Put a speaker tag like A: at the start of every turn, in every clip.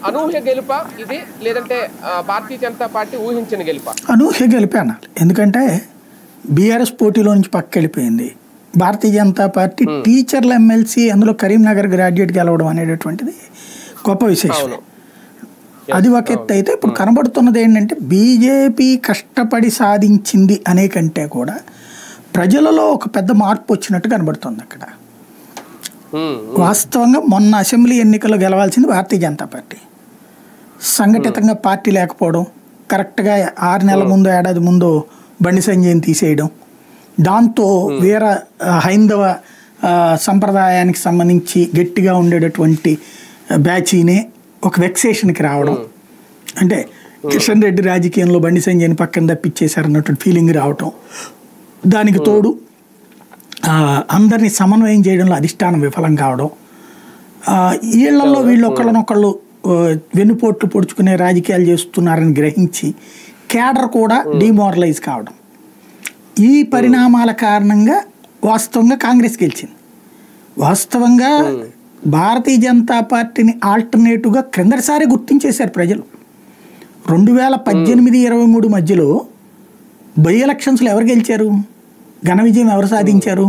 A: అనూహ్య గెలుప ఇది, లేదంటే భారతీయ జనతా పార్టీ ఊహించిన గెలుప?
B: అనూహ్య గెలిపే అనాలి. ఎందుకంటే బీఆర్ఎస్ పోటీలో నుంచి పక్క వెళ్ళిపోయింది. భారతీయ జనతా పార్టీ టీచర్ల ఎమ్మెల్సీ, అందులో కరీంనగర్ గ్రాడ్యుయేట్ గెలవడం అనేటటువంటిది గొప్ప విశేషం. అది ఒక ఎత్తు అయితే, ఇప్పుడు కనబడుతున్నది ఏంటంటే బీజేపీ కష్టపడి సాధించింది అనే కంటే కూడా ప్రజలలో ఒక పెద్ద మార్పు వచ్చినట్టు కనబడుతుంది అక్కడ. వాస్తవంగా మొన్న అసెంబ్లీ ఎన్నికల్లో గెలవాల్సింది భారతీయ జనతా పార్టీ. సంఘటితంగా పార్టీ లేకపోవడం, కరెక్ట్గా 6 నెలల ముందు, ఏడాది ముందు బండి సంజయ్ని తీసేయడం, దాంతో వీర హైందవ సంప్రదాయానికి సంబంధించి గట్టిగా ఉండేటటువంటి బ్యాచీనే ఒక వెక్సేషన్కి రావడం, అంటే కిషన్ రెడ్డి రాజకీయంలో బండి సంజయ్ని పక్కన తప్పించేశారన్నటువంటి ఫీలింగ్ రావటం, దానికి తోడు అందరినీ సమన్వయం చేయడంలో అధిష్టానం విఫలం కావడం, వీళ్ళల్లో వీళ్ళు ఒకళ్ళనొకళ్ళు వెన్నుపోట్లు పొడుచుకునే రాజకీయాలు చేస్తున్నారని గ్రహించి కేడర్ కూడా డిమోరలైజ్ కావడం, ఈ పరిణామాల కారణంగా వాస్తవంగా కాంగ్రెస్ గెలిచింది. వాస్తవంగా భారతీయ జనతా పార్టీని ఆల్టర్నేటివ్గా క్రిందటిసారి గుర్తించేశారు ప్రజలు. 2018-23 మధ్యలో బై ఎలక్షన్స్లో ఎవరు గెలిచారు? ఘన విజయం ఎవరు సాధించారు?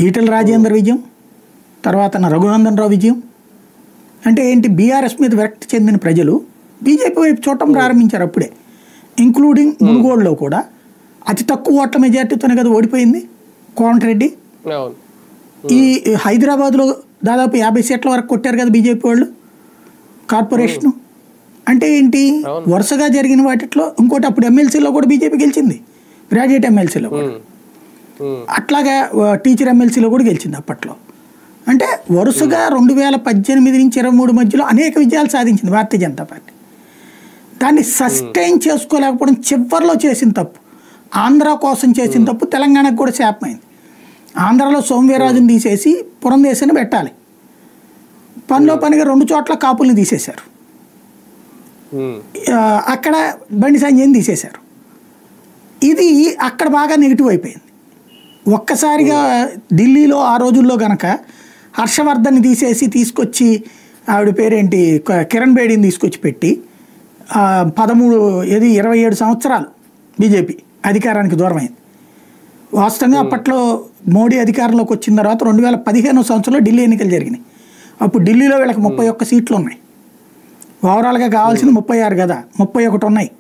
B: ఈటెల రాజేందర్ విజయం, తర్వాత రఘునందన్ రావు విజయం. అంటే ఏంటి? బీఆర్ఎస్ మీద విరక్తి చెందిన ప్రజలు బీజేపీ వైపు చూడటం ప్రారంభించారు అప్పుడే. ఇంక్లూడింగ్ మునుగోడులో కూడా అతి తక్కువ ఓట్ల మెజార్టీతోనే కదా ఓడిపోయింది కోమటిరెడ్డి. ఈ హైదరాబాద్లో దాదాపు 50 సీట్ల వరకు కొట్టారు కదా బీజేపీ వాళ్ళు కార్పొరేషను. అంటే ఏంటి? వరుసగా జరిగిన వాటిలో ఇంకోటి అప్పుడు ఎమ్మెల్సీలో కూడా బీజేపీ గెలిచింది, గ్రాడ్యుయేట్ ఎమ్మెల్సీలో కూడా, అట్లాగా టీచర్ ఎమ్మెల్సీలో కూడా గెలిచింది అప్పట్లో. అంటే వరుసగా 2018-23 మధ్యలో అనేక విజయాలు సాధించింది భారతీయ జనతా పార్టీ. దాన్ని సస్టైన్ చేసుకోలేకపోవడం చివరిలో చేసిన తప్పు, ఆంధ్ర కోసం చేసిన తప్పు తెలంగాణకు కూడా శాపమైంది. ఆంధ్రాలో సోమవీర్రాజుని తీసేసి పురంధేశని పెట్టాలి, పనిలో పనిగా 2 చోట్ల కాపుల్ని తీసేశారు, అక్కడ బండి సంజయ్ని తీసేశారు. ఇది అక్కడ బాగా నెగిటివ్ అయిపోయింది. ఒక్కసారిగా ఢిల్లీలో ఆ రోజుల్లో గనక హర్షవర్ధన్ని తీసేసి తీసుకొచ్చి, ఆవిడ పేరేంటి, కిరణ్ బేడీని తీసుకొచ్చి పెట్టి 27 సంవత్సరాలు బీజేపీ అధికారానికి దూరమైంది. వాస్తవంగా అప్పట్లో మోడీ అధికారంలోకి వచ్చిన తర్వాత 2015 సంవత్సరంలో ఢిల్లీ ఎన్నికలు జరిగినాయి. అప్పుడు ఢిల్లీలో వీళ్ళకి 31 సీట్లు ఉన్నాయి, ఓవరాల్గా కావాల్సింది 36 కదా, 31 ఉన్నాయి.